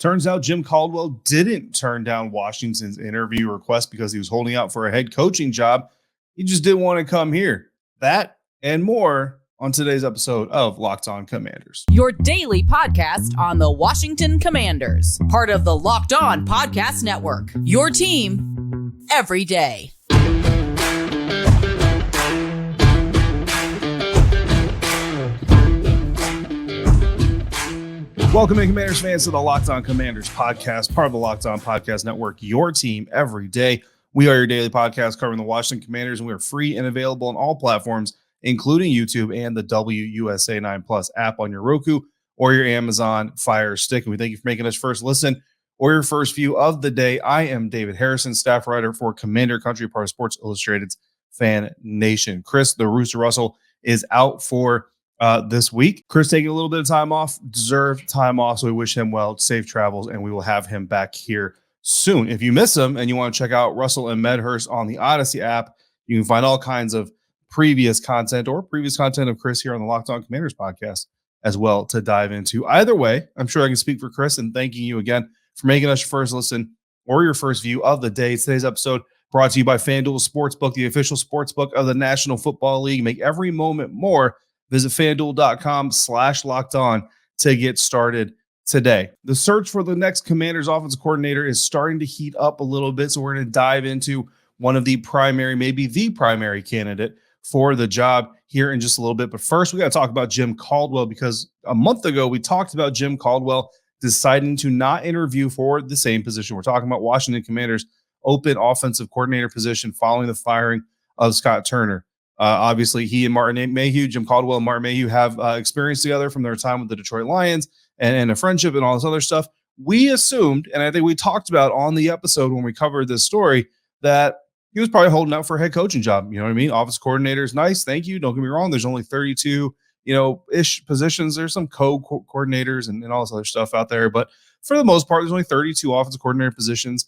Turns out Jim Caldwell didn't turn down Washington's interview request because he was holding out for a head coaching job. He just didn't want to come here. That and more on today's episode of Locked On Commanders. Your daily podcast on the Washington Commanders. Part of the Locked On Podcast Network. Your team every day. Welcome in, Commanders fans, to the Locked On Commanders podcast, part of the Locked On Podcast Network, your team every day. We are your daily podcast covering the Washington Commanders, and we are free and available on all platforms, including YouTube and the WUSA 9 Plus app on your Roku or your Amazon Fire Stick. And we thank you for making us first listen or your first view of the day. I am David Harrison, staff writer for Commander Country, part of Sports Illustrated's FanNation. Chris, the Rooster Russell, is out for this week. Chris taking a little bit of time off, deserved time off, so we wish him well, safe travels, and we will have him back here soon. If you miss him and you want to check out Russell and Medhurst on the Odyssey app, you can find all kinds of previous content of Chris here on the Locked On Commanders podcast as well to dive into. Either way, I'm sure I can speak for Chris in thanking you again for making us your first listen or your first view of the day. Today's episode brought to you by FanDuel Sportsbook, the official sportsbook of the National Football League. Make every moment more. Visit FanDuel.com/lockedon to get started today. The search for the next Commanders offensive coordinator is starting to heat up a little bit, so we're going to dive into one of the primary, maybe the primary candidate for the job here in just a little bit. But first, we got to talk about Jim Caldwell, because a month ago, we talked about Jim Caldwell deciding to not interview for the same position. We're talking about Washington Commanders' open offensive coordinator position following the firing of Scott Turner. Obviously, he and Martin Mayhew, Jim Caldwell and Martin Mayhew, have experience together from their time with the Detroit Lions and a friendship and all this other stuff. We assumed, and I think we talked about on the episode when we covered this story, that he was probably holding out for a head coaching job. You know what I mean? Office coordinator is nice. Thank you. Don't get me wrong. There's only 32, ish positions. There's some co-coordinators and all this other stuff out there. But for the most part, there's only 32 offensive coordinator positions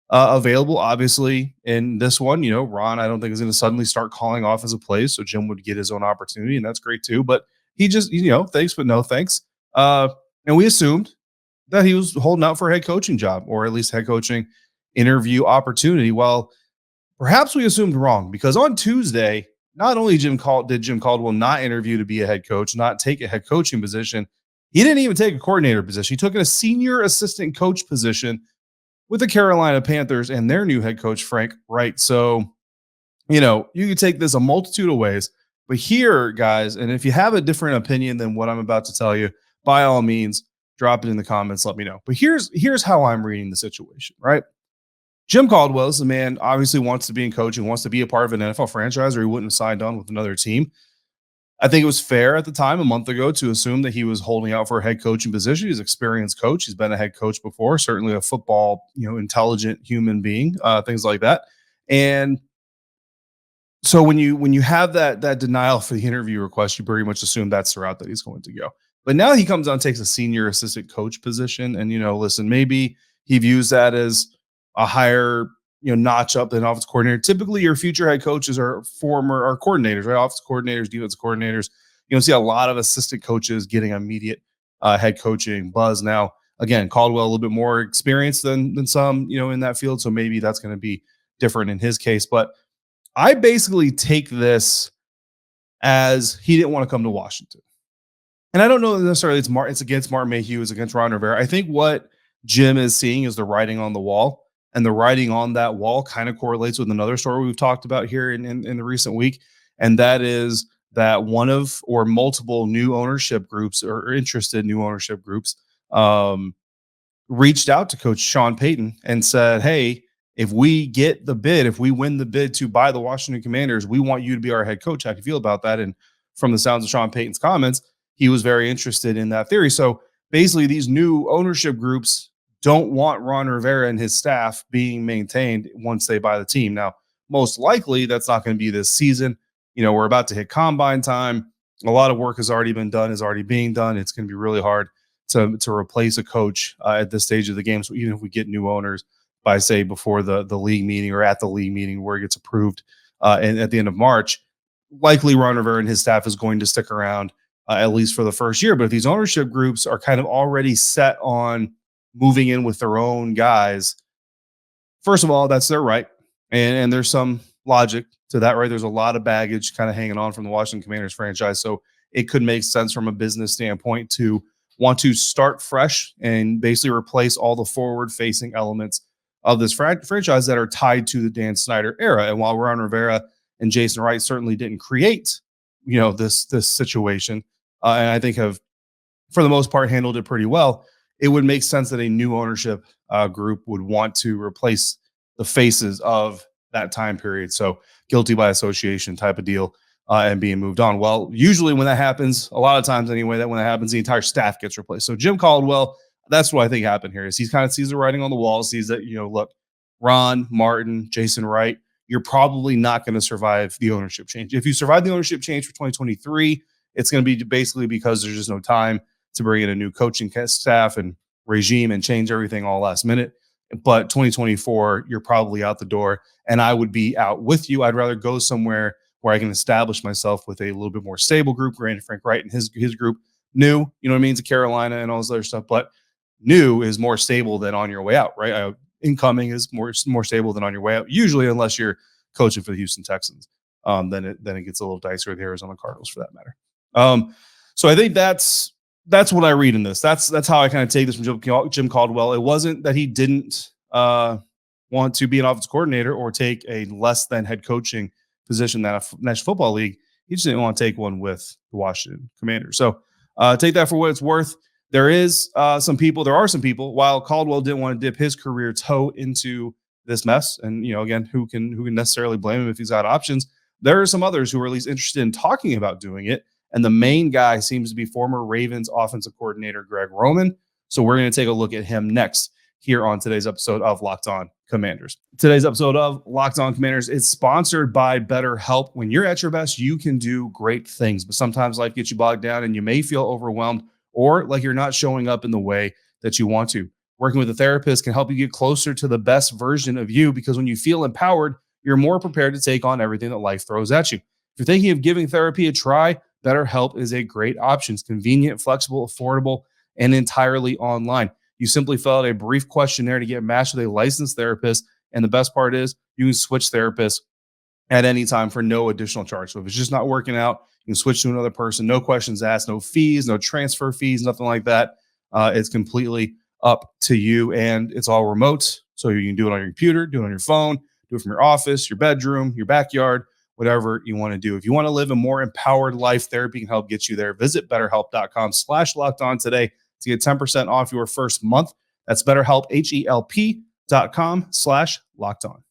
available. Obviously, in this one, Ron, I don't think is going to suddenly start calling offensive plays, so Jim would get his own opportunity, and that's great too. But he just, thanks, but no thanks. And we assumed that he was holding out for a head coaching job, or at least head coaching interview opportunity. Well, perhaps we assumed wrong, because on Tuesday, not only did Jim Caldwell not interview to be a head coach, not take a head coaching position, he didn't even take a coordinator position. He took a senior assistant coach position with the Carolina Panthers and their new head coach, Frank Wright. So, you can take this a multitude of ways. But here, guys, and if you have a different opinion than what I'm about to tell you, by all means, drop it in the comments. Let me know. But here's how I'm reading the situation, right? Jim Caldwell is a man, obviously wants to be in coaching, wants to be a part of an NFL franchise, or he wouldn't have signed on with another team. I think it was fair at the time, a month ago, to assume that he was holding out for a head coaching position. He's an experienced coach. He's been a head coach before, certainly a football, intelligent human being, things like that. And so when you have that denial for the interview request, you pretty much assume that's the route that he's going to go. But now he comes on, takes a senior assistant coach position, and listen, maybe he views that as a higher notch up than offensive coordinator. Typically, your future head coaches are coordinators, right? Offensive coordinators, defensive coordinators. You don't see a lot of assistant coaches getting immediate head coaching buzz. Now, again, Caldwell a little bit more experienced than some, in that field. So maybe that's going to be different in his case. But I basically take this as he didn't want to come to Washington. And I don't know necessarily it's against Martin Mayhew, it's against Ron Rivera. I think what Jim is seeing is the writing on the wall. And the writing on that wall kind of correlates with another story we've talked about here in the recent week. And that is that one of or multiple new ownership groups or interested new ownership groups reached out to Coach Sean Payton and said, hey, if we get the bid, if we win the bid to buy the Washington Commanders, we want you to be our head coach. How do you feel about that? And from the sounds of Sean Payton's comments, he was very interested in that theory. So basically, these new ownership groups don't want Ron Rivera and his staff being maintained once they buy the team. Now, most likely that's not going to be this season. We're about to hit combine time. A lot of work has already been done, is already being done. It's going to be really hard to replace a coach at this stage of the game. So even if we get new owners by, say, before the league meeting or at the league meeting where it gets approved and at the end of March, likely Ron Rivera and his staff is going to stick around at least for the first year. But if these ownership groups are kind of already set on moving in with their own guys, first of all, that's their right. And there's some logic to that, right? There's a lot of baggage kind of hanging on from the Washington Commanders franchise. So it could make sense from a business standpoint to want to start fresh and basically replace all the forward facing elements of this franchise that are tied to the Dan Snyder era. And while Ron Rivera and Jason Wright certainly didn't create, this situation, and I think have, for the most part, handled it pretty well, it would make sense that a new ownership group would want to replace the faces of that time period. So guilty by association type of deal, and being moved on. Well, usually when that happens, a lot of times anyway, that when that happens, the entire staff gets replaced. So Jim Caldwell, that's what I think happened here, is he kind of sees the writing on the wall, sees that, look, Ron, Martin, Jason Wright, you're probably not going to survive the ownership change. If you survive the ownership change for 2023, it's going to be basically because there's just no time to bring in a new coaching staff and regime and change everything all last minute. But 2024, you're probably out the door, and I would be out with you. I'd rather go somewhere where I can establish myself with a little bit more stable group. Granted, Frank Wright and his group, new, you know what I mean, to Carolina and all this other stuff, but new is more stable than on your way out, right? Incoming is more stable than on your way out, usually, unless you're coaching for the Houston Texans. Then it gets a little dicier with the Arizona Cardinals, for that matter. So I think that's what I read in this. That's how I kind of take this from Jim Caldwell. It wasn't that he didn't want to be an offensive coordinator or take a less than head coaching position in the National Football League. He just didn't want to take one with the Washington Commanders. So take that for what it's worth. There are some people, while Caldwell didn't want to dip his career toe into this mess, and again, who can necessarily blame him if he's got options, there are some others who are at least interested in talking about doing it. And the main guy seems to be former Ravens offensive coordinator Greg Roman. So we're going to take a look at him next here on today's episode of Locked On Commanders. Today's episode of Locked On Commanders is sponsored by BetterHelp. When you're at your best, you can do great things, but sometimes life gets you bogged down and you may feel overwhelmed or like you're not showing up in the way that you want to. Working with a therapist can help you get closer to the best version of you, because when you feel empowered, you're more prepared to take on everything that life throws at you. If you're thinking of giving therapy a try, BetterHelp is a great option. It's convenient, flexible, affordable, and entirely online. You simply fill out a brief questionnaire to get matched with a licensed therapist. And the best part is you can switch therapists at any time for no additional charge. So if it's just not working out, you can switch to another person. No questions asked, no fees, no transfer fees, nothing like that. It's completely up to you, and it's all remote. So you can do it on your computer, do it on your phone, do it from your office, your bedroom, your backyard, whatever you want to do. If you want to live a more empowered life, therapy can help get you there. Visit BetterHelp.com/lockedon today to get 10% off your first month. That's BetterHelp, HELP.com/lockedon.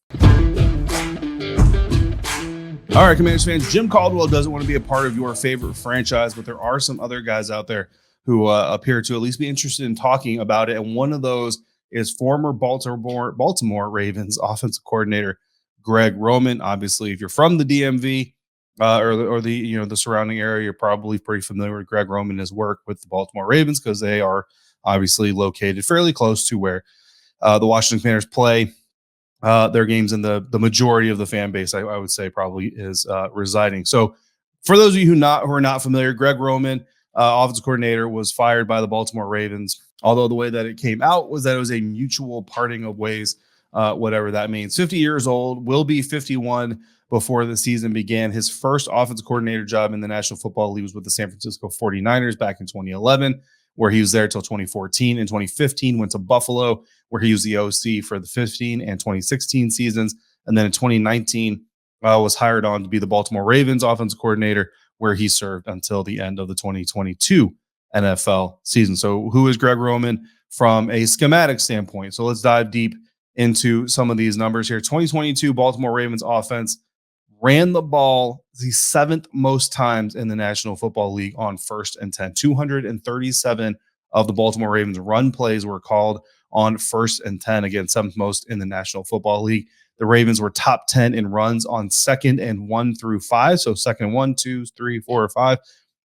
All right, Commanders fans, Jim Caldwell doesn't want to be a part of your favorite franchise, but there are some other guys out there who appear to at least be interested in talking about it. And one of those is former Baltimore Ravens offensive coordinator Greg Roman. Obviously, if you're from the DMV or the surrounding area, you're probably pretty familiar with Greg Roman and his work with the Baltimore Ravens, because they are obviously located fairly close to where the Washington Commanders play their games, and the majority of the fan base, I would say, probably is residing. So for those of you who are not familiar, Greg Roman, offensive coordinator, was fired by the Baltimore Ravens, although the way that it came out was that it was a mutual parting of ways, whatever that means. 50 years old, will be 51 before the season began. His first offensive coordinator job in the National Football League was with the San Francisco 49ers back in 2011, where he was there till 2014. In 2015, went to Buffalo, where he was the OC for the 15 and 2016 seasons. And then in 2019, was hired on to be the Baltimore Ravens offensive coordinator, where he served until the end of the 2022 NFL season. So who is Greg Roman from a schematic standpoint? So let's dive deep into some of these numbers here. 2022 Baltimore Ravens offense ran the ball the seventh most times in the National Football League on 1st and 10. 237 of the Baltimore Ravens run plays were called on 1st and 10. Again, seventh most in the National Football League. The Ravens were top 10 in runs on 2nd and 1 through 5. So 2nd 1, 2, 3, 4, or 5,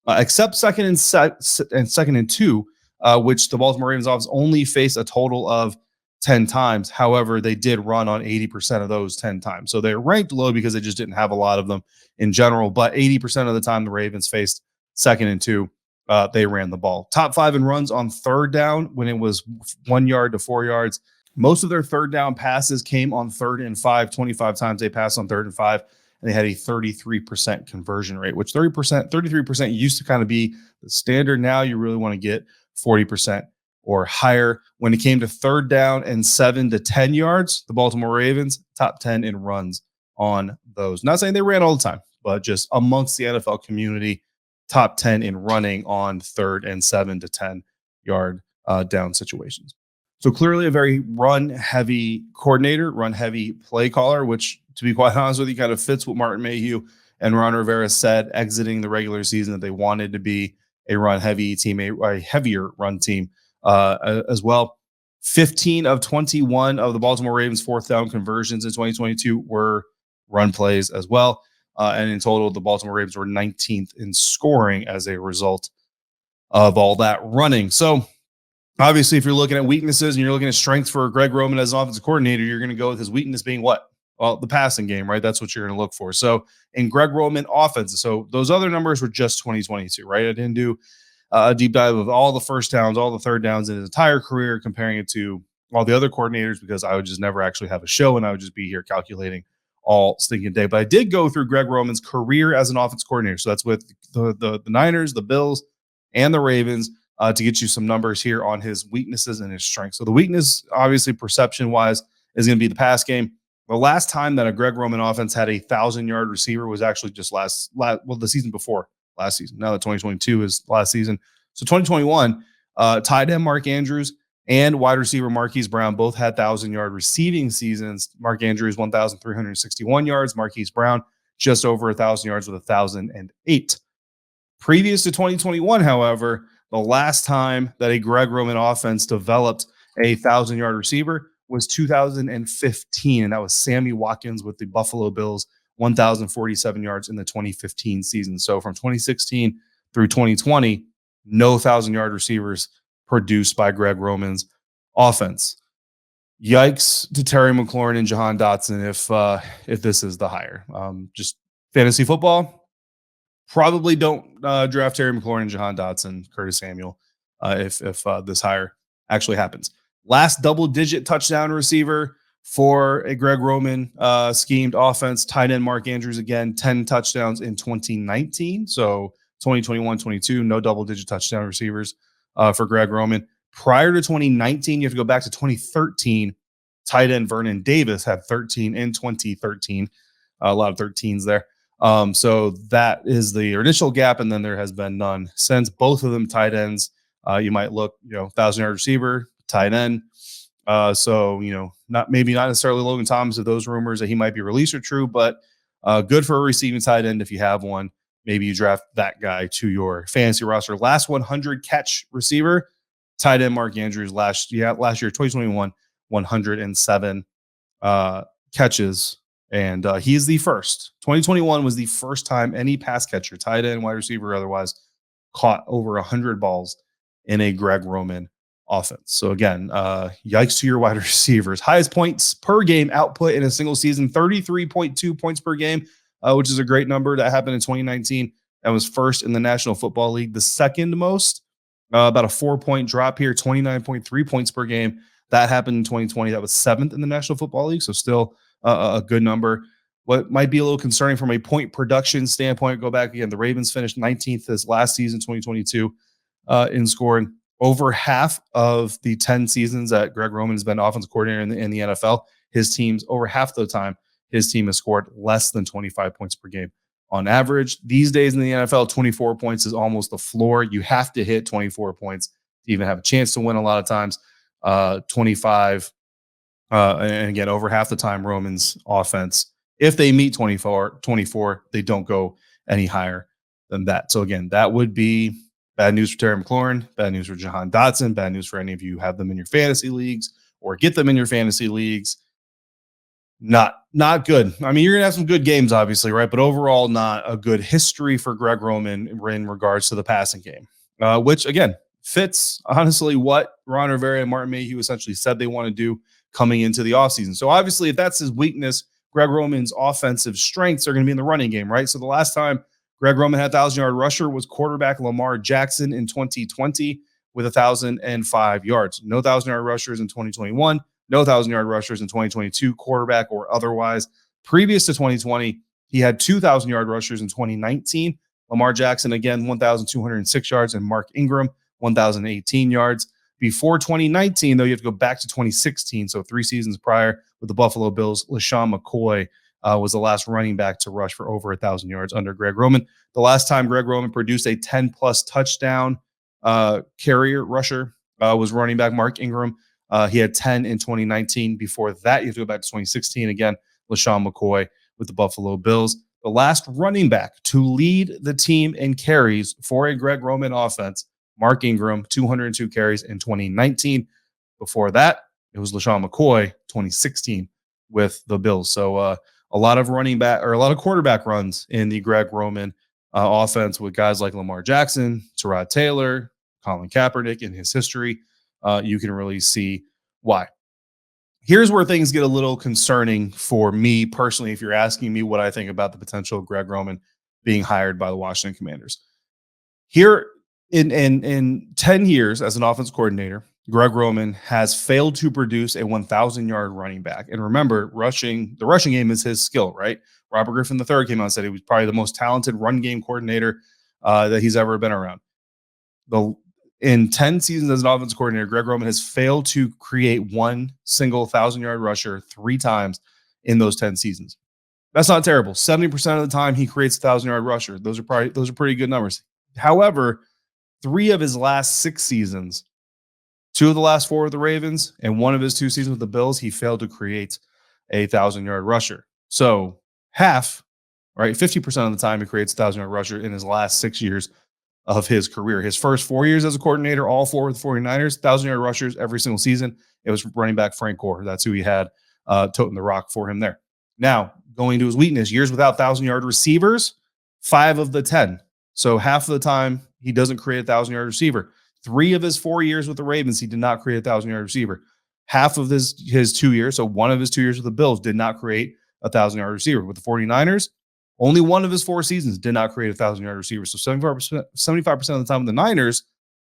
except 2nd and 2nd and 2, which the Baltimore Ravens offense only faced a total of 10 times. However, they did run on 80% of those 10 times. So they're ranked low because they just didn't have a lot of them in general. But 80% of the time, the Ravens faced 2nd and 2 they ran the ball. Top 5 in runs on third down when it was 1 yard to 4 yards. Most of their third down passes came on 3rd and 5. 25 times they passed on 3rd and 5, and they had a 33% conversion rate, which 33% used to kind of be the standard. Now you really want to get 40% or higher. When it came to 3rd down and 7 to 10 yards, the Baltimore Ravens, top 10 in runs on those. Not saying they ran all the time, but just amongst the NFL community, top 10 in running on 3rd and 7 to 10 yard down situations. So clearly a very run-heavy coordinator, run-heavy play caller, which, to be quite honest with you, kind of fits what Martin Mayhew and Ron Rivera said exiting the regular season, that they wanted to be a run-heavy team, a heavier run team as well. 15 of 21 of the Baltimore Ravens' 4th down conversions in 2022 were run plays as well. And in total, the Baltimore Ravens were 19th in scoring as a result of all that running. So obviously, if you're looking at weaknesses and you're looking at strengths for Greg Roman as an offensive coordinator, you're going to go with his weakness being what? Well, the passing game, right? That's what you're going to look for. So in Greg Roman offense, so those other numbers were just 2022, right? I didn't do a deep dive of all the first downs, all the third downs in his entire career, comparing it to all the other coordinators, because I would just never actually have a show and I would just be here calculating all stinking day. But I did go through Greg Roman's career as an offense coordinator. So that's with the Niners, the Bills, and the Ravens, to get you some numbers here on his weaknesses and his strengths. So the weakness, obviously, perception-wise, is going to be the pass game. The last time that a Greg Roman offense had a 1,000-yard receiver was actually just the season before last season. Now that 2022 is last season. So 2021, tight end Mark Andrews and wide receiver Marquise Brown both had 1,000-yard receiving seasons. Mark Andrews, 1,361 yards. Marquise Brown, just over 1,000 yards with 1,008. Previous to 2021, however, the last time that a Greg Roman offense developed a 1,000-yard receiver was 2015, and that was Sammy Watkins with the Buffalo Bills, 1,047 yards in the 2015 season. So from 2016 through 2020, no 1,000-yard receivers produced by Greg Roman's offense. Yikes to Terry McLaurin and Jahan Dotson if this is the hire. Just fantasy football. Probably don't draft Terry McLaurin and Jahan Dotson, Curtis Samuel, if this hire actually happens. Last double-digit touchdown receiver for a Greg Roman schemed offense, tight end Mark Andrews, again, 10 touchdowns in 2019. So 2021-22, no double-digit touchdown receivers for Greg Roman. Prior to 2019, you have to go back to 2013. Tight end Vernon Davis had 13 in 2013. A lot of 13s there. So that is the initial gap, and then there has been none since. Both of them tight ends. You might look, 1,000-yard receiver, tight end. So not necessarily Logan Thomas if those rumors that he might be released are true, but good for a receiving tight end if you have one. Maybe you draft that guy to your fantasy roster. Last 100 catch receiver, tight end Mark Andrews. Last year, 2021, 107 catches. And he is the first. 2021 was the first time any pass catcher, tight end, wide receiver, otherwise, caught over 100 balls in a Greg Roman offense. So again, yikes to your wide receivers. Highest points per game output in a single season, 33.2 points per game, which is a great number. That happened in 2019. That was first in the National Football League. The second most, about a 4-point drop here, 29.3 points per game. That happened in 2020. That was 7th in the National Football League. So still a good number. What might be a little concerning from a point production standpoint, go back again, the Ravens finished 19th this last season, 2022, in scoring. Over half of the 10 seasons that Greg Roman has been offensive coordinator in the NFL, his teams, over half the time, his team has scored less than 25 points per game on average. These days in the NFL, 24 points is almost the floor. You have to hit 24 points to even have a chance to win a lot of times. 25, and again, over half the time, Roman's offense, if they meet 24, they don't go any higher than that. So again, that would be bad news for Terry McLaurin, bad news for Jahan Dotson, bad news for any of you who have them in your fantasy leagues or get them in your fantasy leagues. Not good. I mean, you're going to have some good games, obviously, right? But overall, not a good history for Greg Roman in regards to the passing game, which, again, fits, honestly, what Ron Rivera and Martin Mayhew essentially said they want to do coming into the offseason. So obviously, if that's his weakness, Greg Roman's offensive strengths are going to be in the running game, right? So the last time Greg Roman had 1,000-yard rusher was quarterback Lamar Jackson in 2020 with 1,005 yards. No 1,000-yard rushers in 2021. No 1,000-yard rushers in 2022, quarterback or otherwise. Previous to 2020, he had 2,000-yard rushers in 2019. Lamar Jackson, again, 1,206 yards, and Mark Ingram, 1,018 yards. Before 2019, though, you have to go back to 2016, so 3 seasons prior with the Buffalo Bills. LaShawn McCoy was the last running back to rush for over 1,000 yards under Greg Roman. The last time Greg Roman produced a 10-plus touchdown carrier rusher was running back Mark Ingram. He had 10 in 2019. Before that, you have to go back to 2016. Again, LaShawn McCoy with the Buffalo Bills. The last running back to lead the team in carries for a Greg Roman offense, Mark Ingram, 202 carries in 2019. Before that, it was LaShawn McCoy, 2016 with the Bills. So a lot of running back or a lot of quarterback runs in the Greg Roman offense with guys like Lamar Jackson, Tyrod Taylor, Colin Kaepernick in his history. You can really see why. Here's where things get a little concerning for me personally, if you're asking me what I think about the potential of Greg Roman being hired by the Washington Commanders. Here in 10 years as an offense coordinator, Greg Roman has failed to produce a 1,000-yard running back. And remember, the rushing game is his skill, right? Robert Griffin III came out and said he was probably the most talented run game coordinator that he's ever been around. In 10 seasons as an offense coordinator, Greg Roman has failed to create one single 1,000-yard rusher 3 times in those 10 seasons. That's not terrible. 70% of the time he creates a 1,000-yard rusher. Those are pretty good numbers. However, 3 of his last 6 seasons, 2 of the last 4 with the Ravens, and 1 of his 2 seasons with the Bills, he failed to create a 1,000-yard rusher. So half, right, 50% of the time he creates a 1,000-yard rusher in his last 6 years of his career. His first 4 years as a coordinator, all 4 with the 49ers, 1,000-yard rushers every single season. It was running back Frank Gore. That's who he had toting the rock for him there. Now, going to his weakness, years without 1,000-yard receivers, 5 of the 10. So half of the time, he doesn't create a 1,000-yard receiver. 3 of his 4 years with the Ravens, he did not create a 1,000-yard receiver. Half of his 2 years, so 1 of his 2 years with the Bills, did not create a 1,000-yard receiver. With the 49ers, only 1 of his 4 seasons did not create a 1,000-yard receiver. So 75% of the time with the Niners,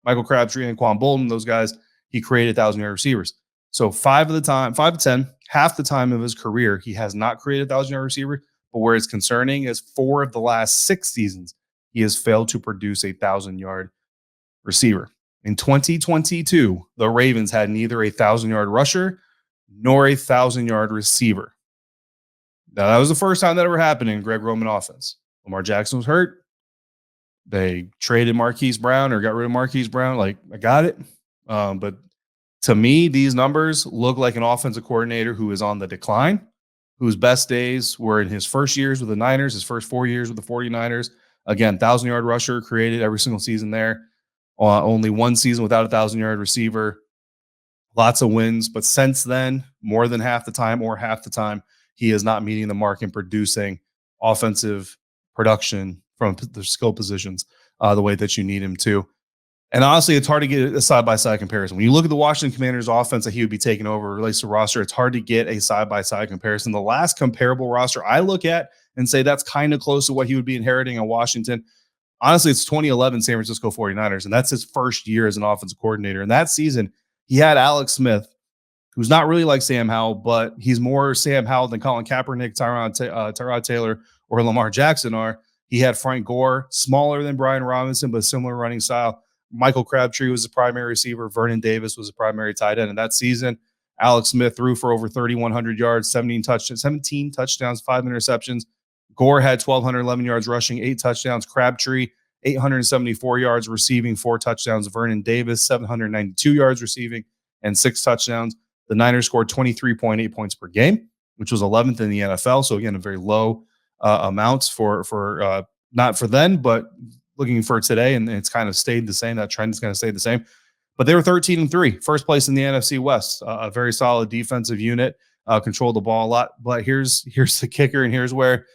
Michael Crabtree and Quan Bolden, those guys, he created 1,000-yard receivers. So 5 to 10, half the time of his career, he has not created a 1,000-yard receiver. But where it's concerning is 4 of the last 6 seasons, he has failed to produce a 1,000-yard receiver. In 2022, the Ravens had neither a 1,000-yard rusher nor a 1,000-yard receiver. Now, that was the first time that ever happened in Greg Roman offense. Lamar Jackson was hurt. They traded Marquise Brown or got rid of Marquise Brown. Like, I got it. But to me, these numbers look like an offensive coordinator who is on the decline, whose best days were in his first years with the Niners, his first 4 years with the 49ers. Again, 1,000-yard rusher created every single season there. Only 1 season without a 1,000-yard receiver. Lots of wins. But since then, more than half the time, he is not meeting the mark in producing offensive production from the skill positions the way that you need him to. And honestly, it's hard to get a side-by-side comparison. When you look at the Washington Commanders offense that he would be taking over, relates to roster, it's hard to get a side-by-side comparison. The last comparable roster I look at and say that's kind of close to what he would be inheriting in Washington. Honestly, it's 2011 San Francisco 49ers, and that's his first year as an offensive coordinator. And that season, he had Alex Smith, who's not really like Sam Howell, but he's more Sam Howell than Colin Kaepernick, Tyrod Taylor, or Lamar Jackson are. He had Frank Gore, smaller than Brian Robinson, but similar running style. Michael Crabtree was the primary receiver. Vernon Davis was the primary tight end. And that season, Alex Smith threw for over 3,100 yards, 17 touchdowns, 5 interceptions. Gore had 1,211 yards rushing, 8 touchdowns. Crabtree, 874 yards receiving, 4 touchdowns. Vernon Davis, 792 yards receiving, and 6 touchdowns. The Niners scored 23.8 points per game, which was 11th in the NFL. So again, a very low amounts for not for then, but looking for today, and it's kind of stayed the same. That trend is going to stay the same. But they were 13-3, first place in the NFC West. A very solid defensive unit, controlled the ball a lot. But here's the kicker, and here's where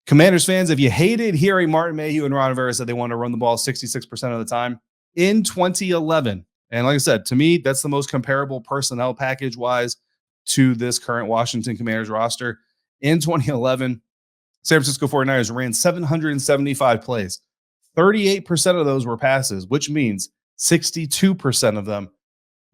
Commanders fans, if you hated hearing Martin Mayhew and Ron Rivera said they wanted to run the ball 66% of the time in 2011. And like I said, to me, that's the most comparable personnel package-wise to this current Washington Commanders roster. In 2011, San Francisco 49ers ran 775 plays. 38% of those were passes, which means 62% of them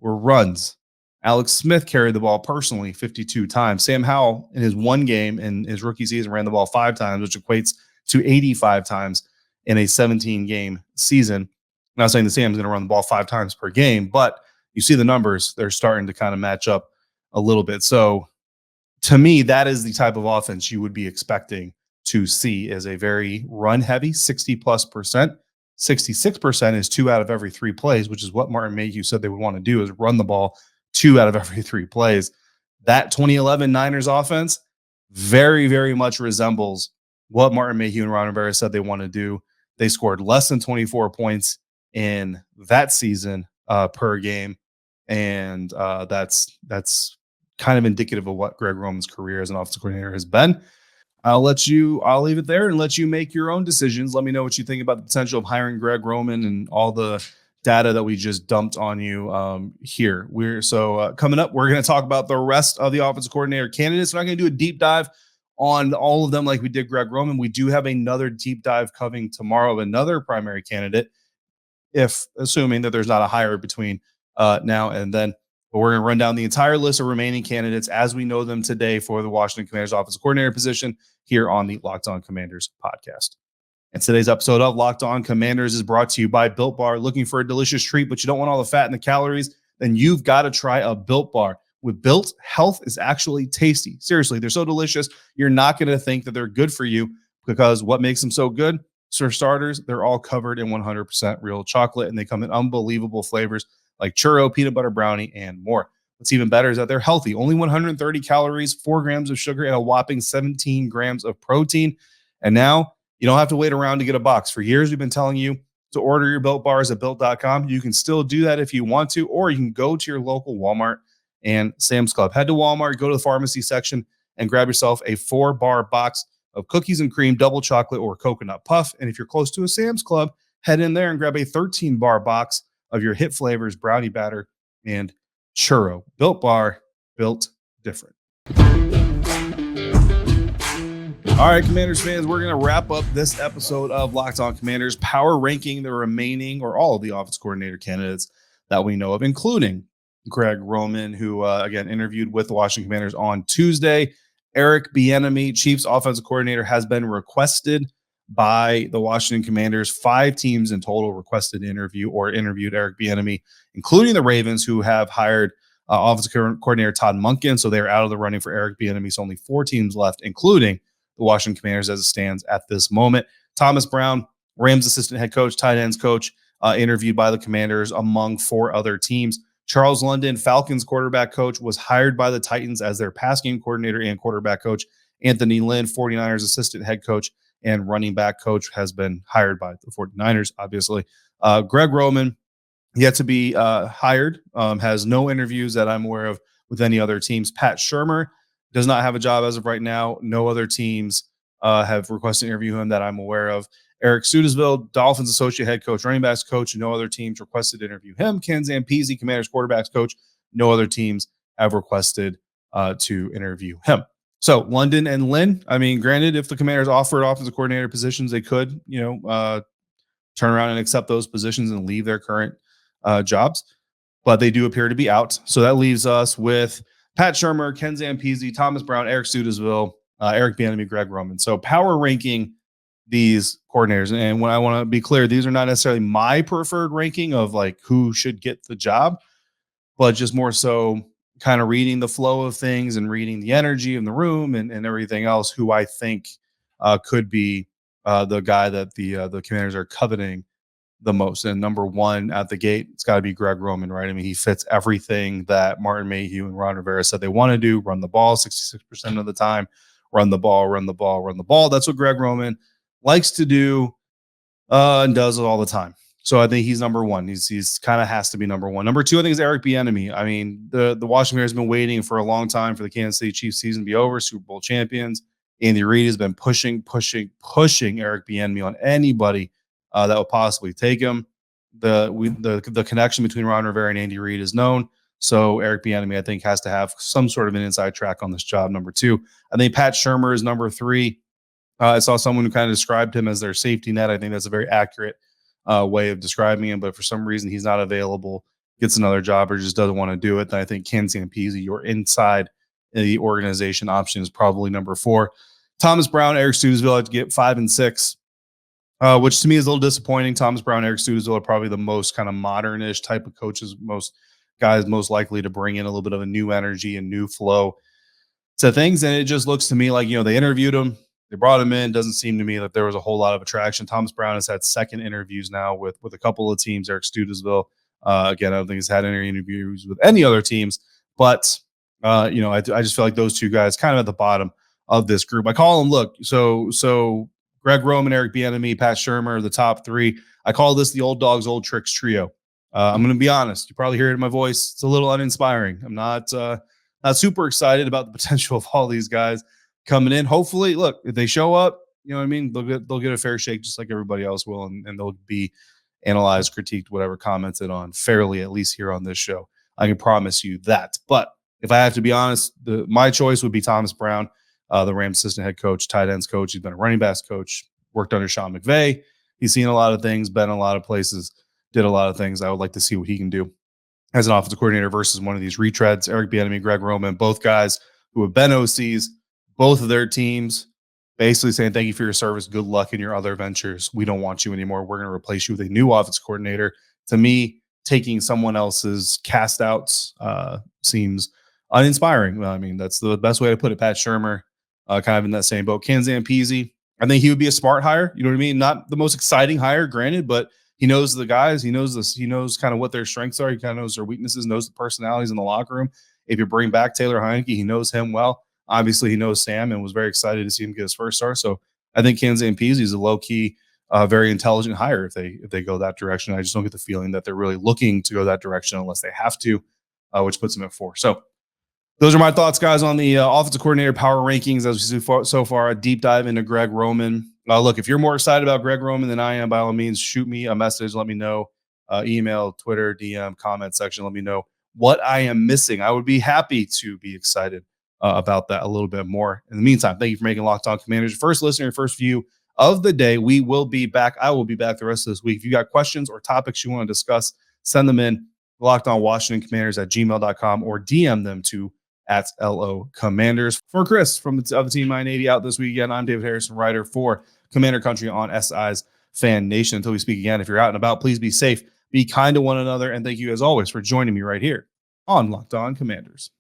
were runs. Alex Smith carried the ball personally 52 times. Sam Howell, in his one game in his rookie season, ran the ball 5 times, which equates to 85 times in a 17-game season. I'm not saying that Sam's going to run the ball 5 times per game, but you see the numbers, they're starting to kind of match up a little bit. So to me, that is the type of offense you would be expecting to see, is a very run heavy, 60+%. 66% is 2 out of every 3 plays, which is what Martin Mayhew said they would want to do, is run the ball 2 out of every 3 plays. That 2011 Niners offense very, very much resembles what Martin Mayhew and Ron Rivera said they want to do. They scored less than 24 points in that season per game. And that's kind of indicative of what Greg Roman's career as an offensive coordinator has been. I'll leave it there and let you make your own decisions. Let me know what you think about the potential of hiring Greg Roman and all the data that we just dumped on you here. Coming up, we're going to talk about the rest of the offensive coordinator candidates. We're not going to do a deep dive on all of them like we did Greg Roman. We do have another deep dive coming tomorrow of another primary candidate, if assuming that there's not a hire between now and then. But we're going to run down the entire list of remaining candidates as we know them today for the Washington Commanders offensive coordinator position here on the Locked On Commanders podcast. And today's episode of Locked On Commanders is brought to you by Built Bar. Looking for a delicious treat, but you don't want all the fat and the calories? Then you've got to try a Built Bar. With Built, health is actually tasty. Seriously, they're so delicious, you're not going to think that they're good for you, because what makes them so good? For starters, they're all covered in 100% real chocolate, and they come in unbelievable flavors like churro, peanut butter brownie, and more. What's even better is that they're healthy. Only 130 calories, 4 grams of sugar, and a whopping 17 grams of protein. And now you don't have to wait around to get a box. For years, we've been telling you to order your Built Bars at Built.com. You can still do that if you want to, or you can go to your local Walmart and Sam's Club. Head to Walmart, go to the pharmacy section, and grab yourself a 4-bar box of cookies and cream, double chocolate, or coconut puff. And if you're close to a Sam's Club, head in there and grab a 13-bar box of your hit flavors, brownie batter, and churro. Built Bar, built different. All right, Commanders fans, we're going to wrap up this episode of Locked On Commanders, power ranking the remaining, or all of the offense coordinator candidates that we know of, including Greg Roman, who, again, interviewed with the Washington Commanders on Tuesday. Eric Bieniemy, Chiefs offensive coordinator, has been requested by the Washington Commanders. 5 teams in total requested interview or interviewed Eric Bieniemy, including the Ravens, who have hired offensive coordinator Todd Monken. So they're out of the running for Eric Bieniemy. So only 4 teams left, including the Washington Commanders as it stands at this moment. Thomas Brown, Rams assistant head coach, tight ends coach, interviewed by the Commanders among 4 other teams. Charles London, Falcons quarterback coach, was hired by the Titans as their pass game coordinator and quarterback coach. Anthony Lynn, 49ers assistant head coach and running back coach, has been hired by the 49ers, obviously. Greg Roman, yet to be hired, has no interviews that I'm aware of with any other teams. Pat Shurmur does not have a job as of right now. No other teams have requested to interview him that I'm aware of. Eric Studesville, Dolphins associate head coach, running backs coach, no other teams requested to interview him. Ken Zampese, Commanders quarterbacks coach, no other teams have requested to interview him. So London and Lynn, I mean, granted, if the Commanders offered offensive coordinator positions, they could, turn around and accept those positions and leave their current jobs, but they do appear to be out. So that leaves us with Pat Shurmur, Ken Zampese, Thomas Brown, Eric Studesville, Eric Bieniemy, Greg Roman. So power ranking these coordinators. And when I want to be clear, these are not necessarily my preferred ranking of like who should get the job, but just more so kind of reading the flow of things and reading the energy in the room and everything else, who I think could be the guy that the Commanders are coveting the most. And number one at the gate, it's got to be Greg Roman, right? I mean, he fits everything that Martin Mayhew and Ron Rivera said they want to do: run the ball 66% of the time, run the ball, run the ball, run the ball. That's what Greg Roman likes to do and does it all the time. So I think he's number one. He's kind of has to be number one. Number two, I think, is Eric Bieniemy. I mean, the Washington Commanders have been waiting for a long time for the Kansas City Chiefs season to be over, Super Bowl champions. Andy Reid has been pushing Eric Bieniemy on anybody that would possibly take him. The connection between Ron Rivera and Andy Reid is known. So Eric Bieniemy, I think, has to have some sort of an inside track on this job. Number two, I think Pat Shurmur is number three. I saw someone who kind of described him as their safety net. I think that's a very accurate way of describing him. But for some reason, he's not available, gets another job, or just doesn't want to do it. Then I think Ken Zampese, your inside the organization option, is probably number 4. Thomas Brown, Eric Studesville, I'd get 5 and 6, which to me is a little disappointing. Thomas Brown, Eric Studesville are probably the most kind of modern-ish type of coaches, most guys most likely to bring in a little bit of a new energy and new flow to things. And it just looks to me like, they interviewed him, they brought him in. Doesn't seem to me that there was a whole lot of attraction. Thomas Brown has had second interviews now with a couple of teams. Eric Studesville, again, I don't think he's had any interviews with any other teams, but I just feel like those two guys kind of at the bottom of this group. I call them, look, so Greg Roman, Eric Bieniemy, Pat Shurmur are the top 3. I call this the old dogs, old tricks trio. I'm going to be honest. You probably hear it in my voice. It's a little uninspiring. I'm not super excited about the potential of all these guys coming in. Hopefully, look, if they show up, you know what I mean? They'll get a fair shake just like everybody else will, and they'll be analyzed, critiqued, whatever, commented on fairly, at least here on this show. I can promise you that. But if I have to be honest, my choice would be Thomas Brown, the Rams assistant head coach, tight ends coach. He's been a running backs coach, worked under Sean McVay. He's seen a lot of things, been in a lot of places, did a lot of things. I would like to see what he can do as an offensive coordinator versus one of these retreads. Eric Bieniemy, Greg Roman, both guys who have been OCs, both of their teams basically saying, thank you for your service. Good luck in your other ventures. We don't want you anymore. We're going to replace you with a new offensive coordinator. To me, taking someone else's cast outs seems uninspiring. I mean, that's the best way to put it. Pat Shurmur, kind of in that same boat. Ken Zampese, I think he would be a smart hire. You know what I mean? Not the most exciting hire, granted, but he knows the guys. He knows this. He knows kind of what their strengths are. He kind of knows their weaknesses, knows the personalities in the locker room. If you bring back Taylor Heineke, he knows him well. Obviously, he knows Sam and was very excited to see him get his first start. So I think Ken Zampese is a low-key, very intelligent hire if they go that direction. I just don't get the feeling that they're really looking to go that direction unless they have to, which puts them at 4. So those are my thoughts, guys, on the offensive coordinator power rankings as we see so far. A deep dive into Greg Roman. Look, if you're more excited about Greg Roman than I am, by all means, shoot me a message. Let me know. Email, Twitter, DM, comment section. Let me know what I am missing. I would be happy to be excited about that a little bit more. In the meantime, thank you for making Locked On Commanders your first listener, your first view of the day. We will be back. I will be back the rest of this week. If you got questions or topics you want to discuss, send them in lockedonwashingtoncommanders@gmail.com or DM them to @LO Commanders. For Chris from the Team 980 out this weekend, I'm David Harrison, writer for Commander Country on SI's FanNation. Until we speak again, if you're out and about, please be safe, be kind to one another, and thank you as always for joining me right here on Locked On Commanders.